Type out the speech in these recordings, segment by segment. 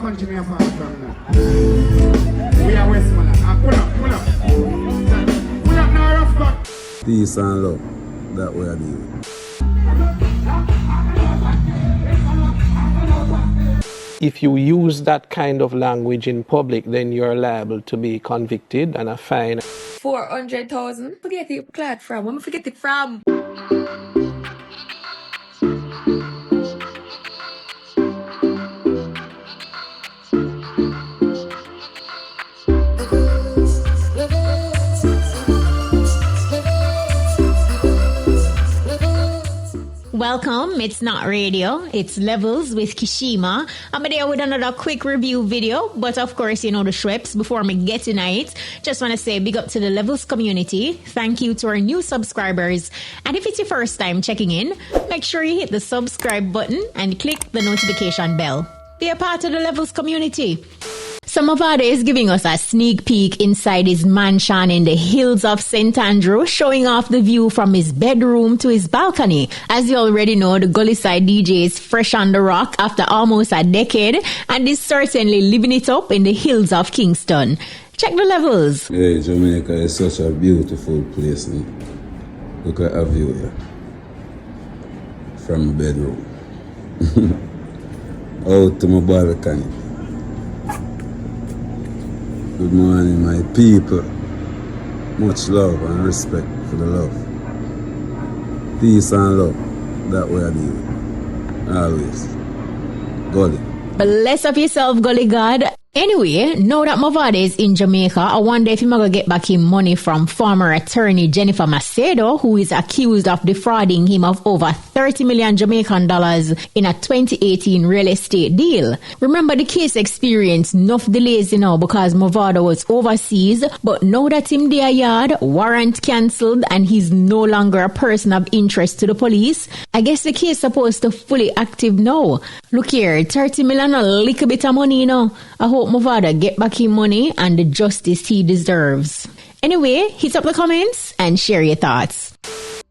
country me from now. We are Westmoreland. Pull up. Pull up now, rough back. Peace and love. That way I do. If you use that kind of language in public, then you're liable to be convicted and a fine. 400,000. Forget it, glad from. Where me forget it from? Welcome, it's not radio, it's Levels with Kshema. I'm there with another quick review video, but of course, you know the Schweppes. Before me get in it, just want to say big up to the Levels community. Thank you to our new subscribers. And if it's your first time checking in, make sure you hit the subscribe button and click the notification bell. Be a part of the Levels community. So Movado is giving us a sneak peek inside his mansion in the hills of St. Andrew, showing off the view from his bedroom to his balcony. As you already know, the Gully Side DJ is fresh on the rock after almost a decade and is certainly living it up in the hills of Kingston. Check the levels. Yeah, Jamaica is such a beautiful place. Look at a view here. From the bedroom. Out to my balcony. Good morning, my people. Much love and respect for the love. Peace and love. That way I do. Always. Gully. Bless up yourself, Gully God. Anyway, now that Movado is in Jamaica, I wonder if he's going to get back him money from former attorney Jennifer Macedo, who is accused of defrauding him of over 30 million Jamaican dollars in a 2018 real estate deal. Remember, the case experienced enough delays, because Movado was overseas, but now that him there yard, warrant cancelled, and he's no longer a person of interest to the police, I guess the case supposed to fully active now. Look here, 30 million, a little bit of money, I hope Movado get back his money and the justice he deserves. Anyway, hit up the comments and share your thoughts.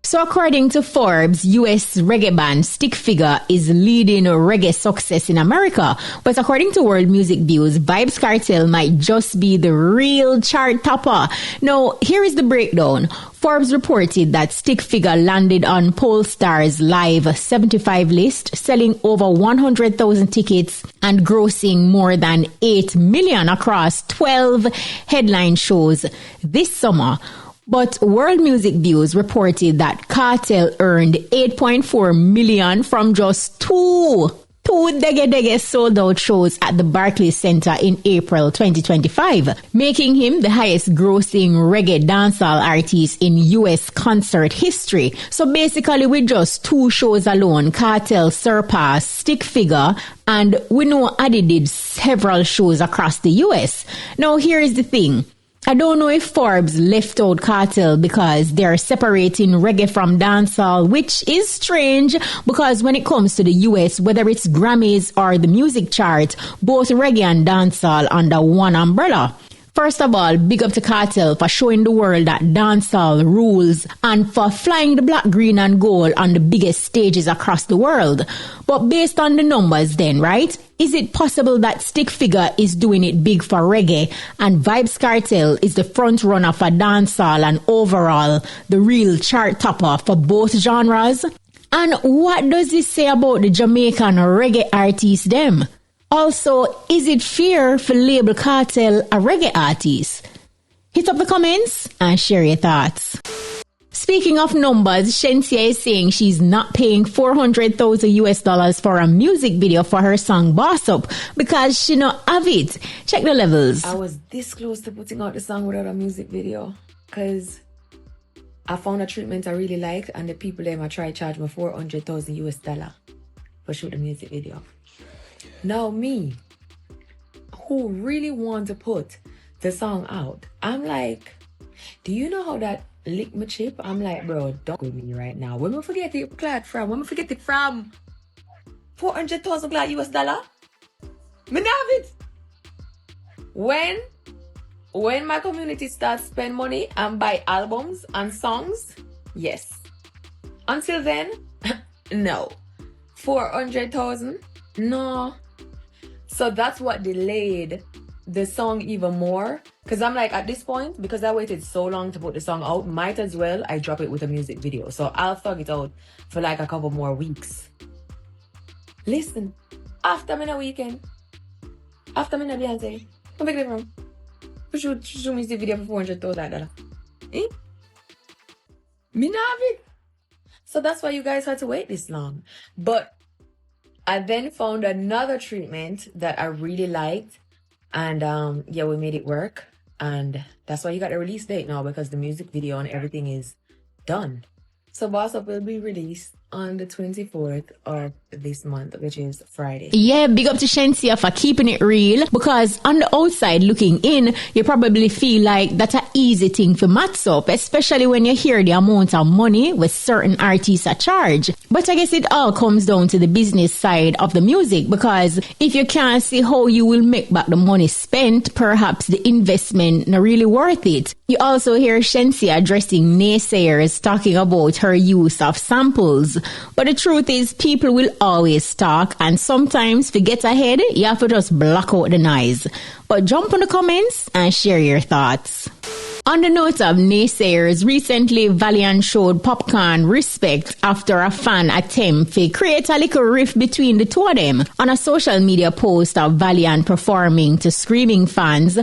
So according to Forbes, US reggae band Stick Figure is leading reggae success in America. But according to World Music Views, Vybz Kartel might just be the real chart topper. Now, here is the breakdown. Forbes reported that Stick Figure landed on Polestar's Live 75 list, selling over 100,000 tickets and grossing more than 8 million across 12 headline shows this summer. But World Music Views reported that KARTEL earned 8.4 million from just two Dege sold out shows at the Barclays Center in April 2025, making him the highest grossing reggae dancehall artist in US concert history. So basically with just 2 shows alone, KARTEL surpassed Stick Figure, and we know Adi did several shows across the US. Now here is the thing. I don't know if Forbes left out KARTEL because they're separating reggae from dancehall, which is strange because when it comes to the US, whether it's Grammys or the music chart, both reggae and dancehall under one umbrella. First of all, big up to KARTEL for showing the world that dancehall rules and for flying the black, green and gold on the biggest stages across the world. But based on the numbers then, right? Is it possible that Stick Figure is doing it big for reggae and Vybz Kartel is the front runner for dancehall and overall the real chart topper for both genres? And what does this say about the Jamaican reggae artists them? Also, is it fair for label KARTEL a reggae artist? Hit up the comments and share your thoughts. Speaking of numbers, Shenseea is saying she's not paying $400,000 for a music video for her song Boss Up because she not have it. Check the levels. I was this close to putting out the song without a music video because I found a treatment I really liked and the people there might try to charge me $400,000 for shoot the music video. Now me, who really want to put the song out, I'm like, do you know how that lick my chip? I'm like, bro, don't with me right now. When we forget it glad from? When we forget it from? $400,000 $. Me not have it. When my community starts spend money and buy albums and songs, yes. Until then, no. 400,000? No. So that's what delayed the song even more. Because I'm like, at this point, because I waited so long to put the song out, might as well I drop it with a music video. So I'll thug it out for like a couple more weeks. Listen, after me in a weekend, after me in a Beyonce, come back from shoot music video for $400,000. Eh? Me not have it. So that's why you guys had to wait this long. But I then found another treatment that I really liked. And yeah, we made it work. And that's why you got the release date now, because the music video and everything is done. So Boss Up will be released on the 24th of this month, which is Friday. Yeah, big up to Shenseea for keeping it real, because on the outside looking in, you probably feel like that's an easy thing for match up, especially when you hear the amount of money with certain artists are charged. But I guess it all comes down to the business side of the music, because if you can't see how you will make back the money spent, perhaps the investment not really worth it. You also hear Shenseea addressing naysayers talking about her use of samples. But the truth is, people will always talk, and sometimes to get ahead, you have to just block out the noise. But jump in the comments and share your thoughts. On the note of naysayers, recently Valiant showed Popcaan respect after a fan attempt to create a little rift between the two of them. On a social media post of Valiant performing to screaming fans,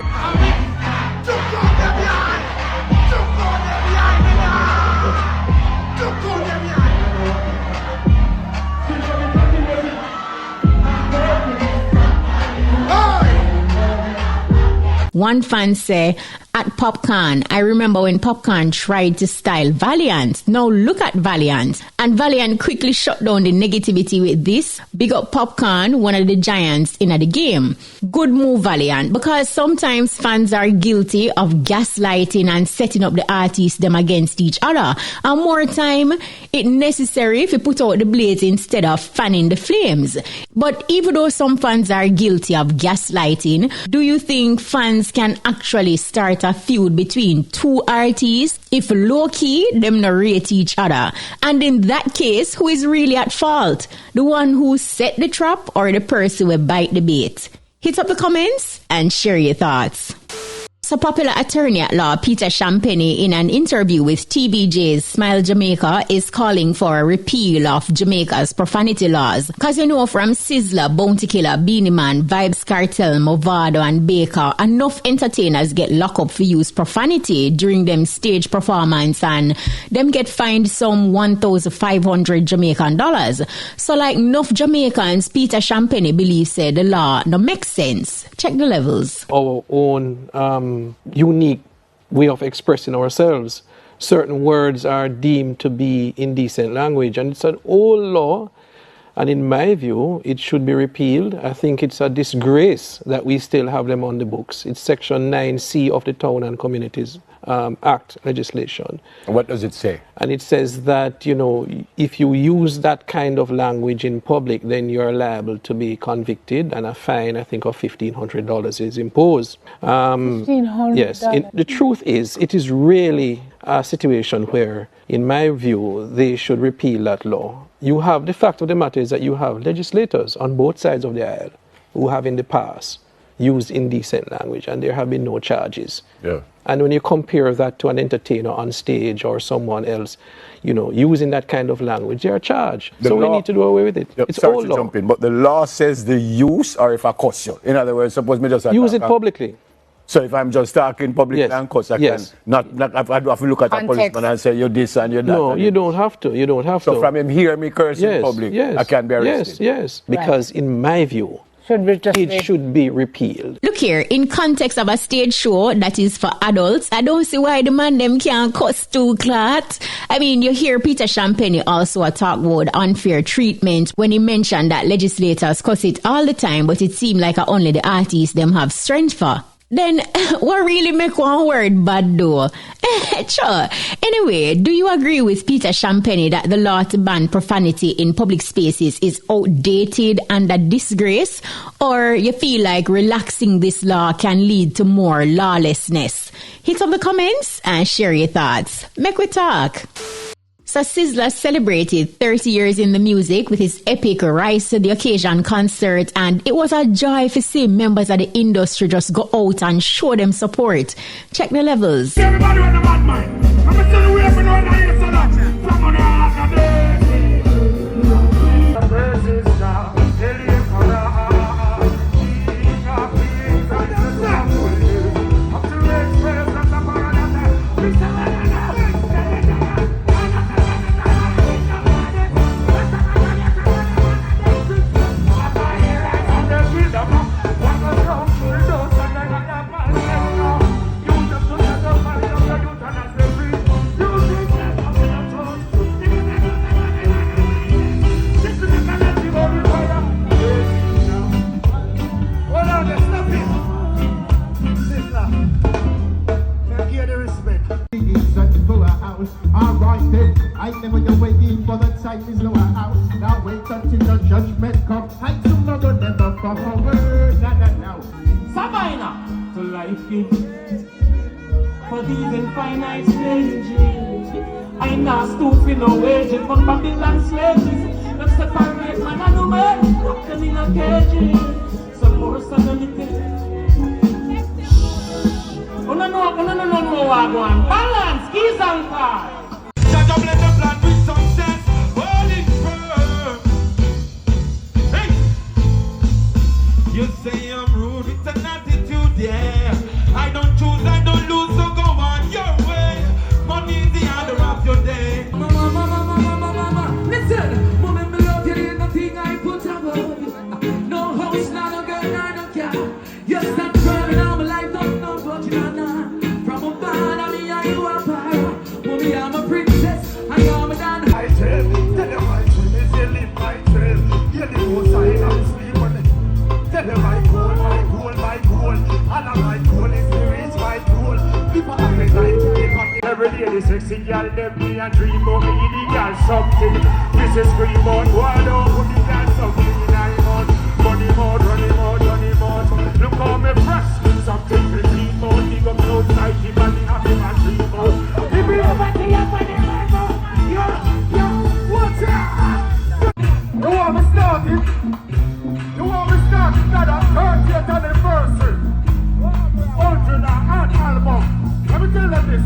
one fan say, at Popcaan, I remember when Popcaan tried to style Valiant. Now look at Valiant. And Valiant quickly shut down the negativity with this. Big up Popcaan, one of the giants in the game. Good move, Valiant, because sometimes fans are guilty of gaslighting and setting up the artists them against each other. And more time, it's necessary if you put out the blaze instead of fanning the flames. But even though some fans are guilty of gaslighting, do you think fans can actually start a feud between two artists if low-key them narrate each other? And in that case, who is really at fault? The one who set the trap or the person who bite the bait? Hit up the comments and share your thoughts. So popular attorney at law Peter Champagne, in an interview with TBJ's Smile Jamaica, is calling for a repeal of Jamaica's profanity laws. Because you know, from Sizzla, Bounty Killer, Beanie Man, Vibes Cartel, Movado and Baker, enough entertainers get locked up for use profanity during them stage performance, and them get fined some 1,500 Jamaican dollars. So like enough Jamaicans, Peter Champagne believes said the law no makes sense. Check the levels. Our own unique way of expressing ourselves. Certain words are deemed to be indecent language, and it's an old law, and in my view it should be repealed. I think it's a disgrace that we still have them on the books. It's section 9C of the Town and Communities Act legislation. What does it say? And it says that, you know, if you use that kind of language in public, then you're liable to be convicted, and a fine, I think, of $1,500 is imposed. $1,500? Yes. The truth is, it is really a situation where, in my view, they should repeal that law. You have, the fact of the matter is that you have legislators on both sides of the aisle who have in the past used indecent language, and there have been no charges. Yeah. And when you compare that to an entertainer on stage or someone else, you know, using that kind of language, they are charged. So we need to do away with it. Yep, it's all law. Jump in, but the law says the use, or if I cuss you. In other words, suppose me just use it publicly. So if I'm just talking publicly and cuss, I can not I have to look at a policeman and say you're this and you're that. No, you don't have to. You don't have to. So from him hear me curse in public, I can be arrested. Yes. Because in my view, it should be repealed. Look here, in context of a stage show that is for adults, I don't see why the man them can't cuss too, Clat. I mean, you hear Peter Champagne also talk about unfair treatment when he mentioned that legislators cuss it all the time, but it seemed like only the artists them have strength for. Then, what really make one word bad though? Sure. Anyway, do you agree with Peter Champagne that the law to ban profanity in public spaces is outdated and a disgrace? Or you feel like relaxing this law can lead to more lawlessness? Hit up the comments and share your thoughts. Make we talk. So Sizzla celebrated 30 years in the music with his epic Rise to the Occasion concert, and it was a joy to see members of the industry just go out and show them support. Check the levels. Everybody with the bad mind. I'm going to tell you where we know that you're so much. From on the heart of the praises now. Alright then, I never you're waiting for the time is lower out. Now wait until the judgment comes. I tomorrow never forward. Now. Sabina to life gift for these infinite stages. I now stoop in no wages from Babylon slaves. Let's separate man and woman, lock them in a cage. Some more suddenly. Oh no, wagwan. Balance, keys and cards. Judge up, let the plan with success. Hold it firm. Hey! You say I'm rude, it's an attitude, yeah. I don't choose, I don't lose, so go on your way. Money is the order of your day. Mama, listen. Moment me love you, ain't nothing I put above you. No house, not a girl, not a car. You stop crying, all my life, don't know what you know. From a band, I mean, are you a pirate? Mommy, I'm a princess, I am a dan. I tell them my dream is you live my trail. You're the most I am sleep on it. Tell them my goal. All of my goal is to reach my goal. People have been like to make up every day. The sexy girl, them me and dream about me, the girl something. This is scream out, Movado, put the girl something in my mouth. Money mode, running mode. Look how me fresh, something to dream out. Big up outside, the body happy and dream out. If you ever see up on the level, yo, what's up? You want me started? Got a 30th anniversary. 100 album. Let me tell them this.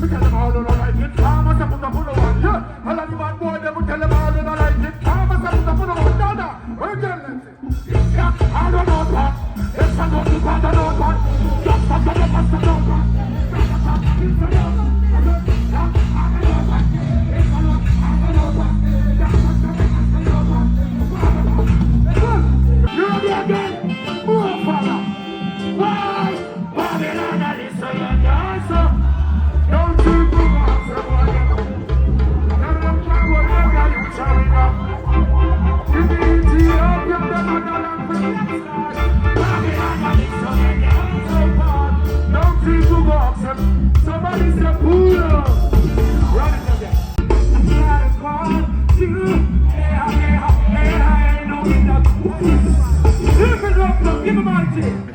Because them all don't like it. Farmers have put up on the one. Yeah. All of the bad boys, they will tell them all don't like it. Farmers have put up on the one. Dada. Let me tell them this. Yeah. I don't know that. It's a lot of bad, I know that. Just a lot of bad, I know that. Somebody say Pula. Run it again.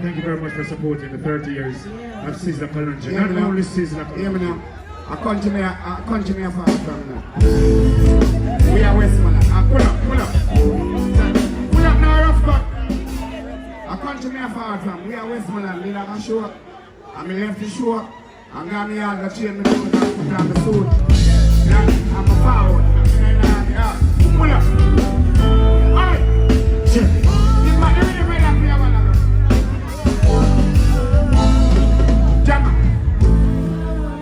Thank you very much for supporting the 30 years of Sizzla Palunja. Not only Sizzla. Hear me now. I continue for from now. We are Westmoreland. Pull up. Pull up now, rough cut. I continue for from. We are Westmoreland. We have a show. I'm left the show. I'm going to have to change my clothes and put on the suit. I'm a forward. Pull up. Alright. Check. Give me the rhythm up here. Jammer.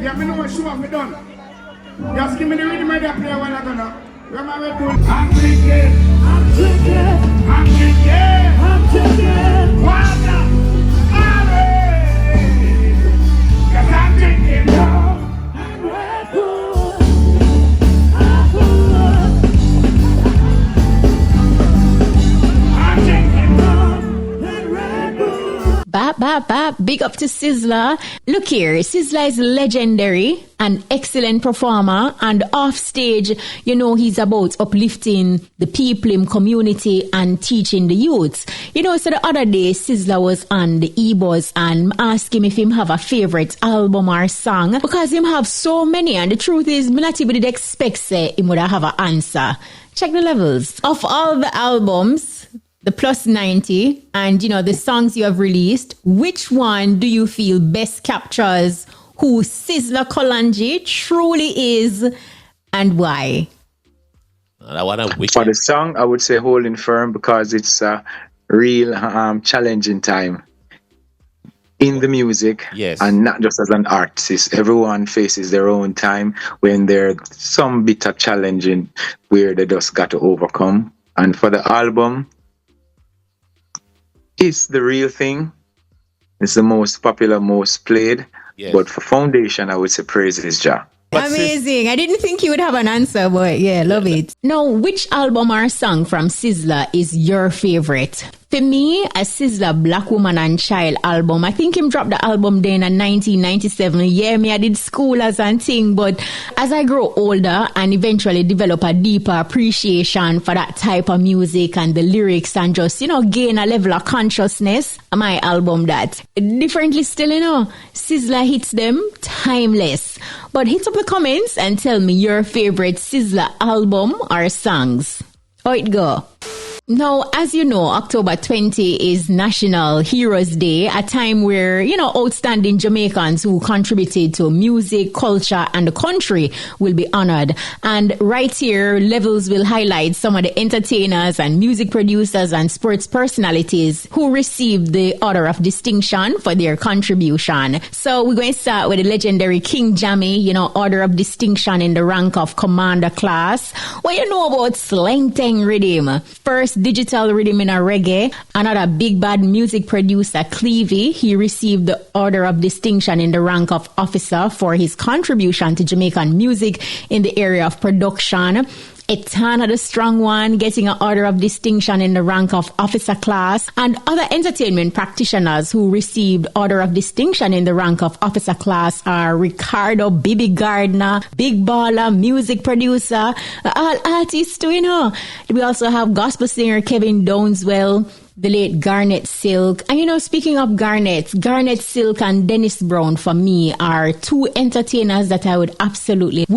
Yeah, me know what show up me done. Just give me the rhythm up here while I'm gonna. Where am I going? I'm drinking. Water. I'm drinking now. I'm Red Bull. Big up to Sizzla. Look here, Sizzla is legendary, an excellent performer, and off stage, you know, he's about uplifting the people in community and teaching the youths. You know, so the other day, Sizzla was on the E-Buzz and asked him if him have a favorite album or song, because him have so many, and the truth is, me not even expect say him would have an answer. Check the levels. Of all the albums, the plus 90, and you know, the songs you have released, which one do you feel best captures who Sizzla Kolanji truly is and why? For the song, I would say Holding Firm, because it's a real challenging time in the music, yes, and not just as an artist. Everyone faces their own time when there's some bit of challenging where they just got to overcome. And for the album, it's the real thing. It's the most popular, most played. Yes. But for Foundation, I would say Praise is Jah. Amazing. I didn't think you would have an answer, but yeah, love it. Now, which album or song from Sizzla is your favorite? For me, a Sizzla Black Woman and Child album. I think him dropped the album then in 1997. Yeah, me I did schoolers and thing, but as I grow older and eventually develop a deeper appreciation for that type of music and the lyrics and just, you know, gain a level of consciousness, my album that. Differently still, you know, Sizzla hits them timeless. But hit up the comments and tell me your favorite Sizzla album or songs. How it go? Now, as you know, October 20 is National Heroes Day, a time where, you know, outstanding Jamaicans who contributed to music, culture, and the country will be honored. And right here, Levels will highlight some of the entertainers and music producers and sports personalities who received the Order of Distinction for their contribution. So we're going to start with the legendary King Jammy, you know, Order of Distinction in the rank of Commander Class. What you know about Slang Tang Rhythm? First digital rhythm in a reggae. Another big bad music producer, Clevie, he received the Order of Distinction in the rank of officer for his contribution to Jamaican music in the area of production. Etana, the strong one, getting an Order of Distinction in the rank of officer class, and other entertainment practitioners who received Order of Distinction in the rank of officer class are Ricardo Bibi Gardner, Big Baller, music producer, all artists too, you know. We also have gospel singer Kevin Downswell, the late Garnet Silk. And you know, speaking of Garnet Silk and Dennis Brown for me are two entertainers that I would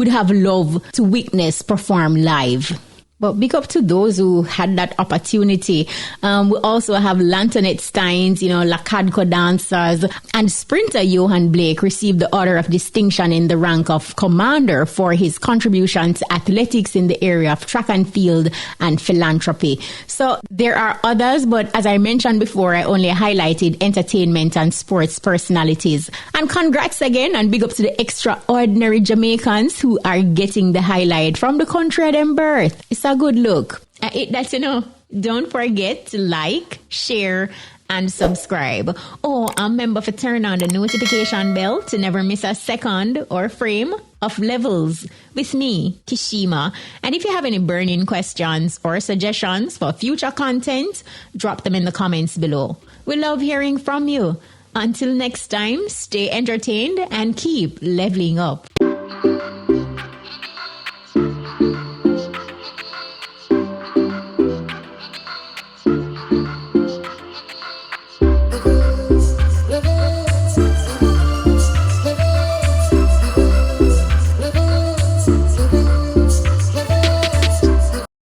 have loved to witness perform live. But big up to those who had that opportunity. We also have Lantoinette Steins, you know, Lakadko dancers, and sprinter Johan Blake received the Order of Distinction in the rank of Commander for his contribution to athletics in the area of track and field and philanthropy. So there are others, but as I mentioned before, I only highlighted entertainment and sports personalities. And congrats again, and big up to the extraordinary Jamaicans who are getting the highlight from the country of them birth. It's a good look. That's, you know, don't forget to like, share, and subscribe. Oh, and remember to turn on the notification bell to never miss a second or frame of Levels with me, Kshema. And if you have any burning questions or suggestions for future content, drop them in the comments below. We love hearing from you. Until next time, stay entertained and keep leveling up.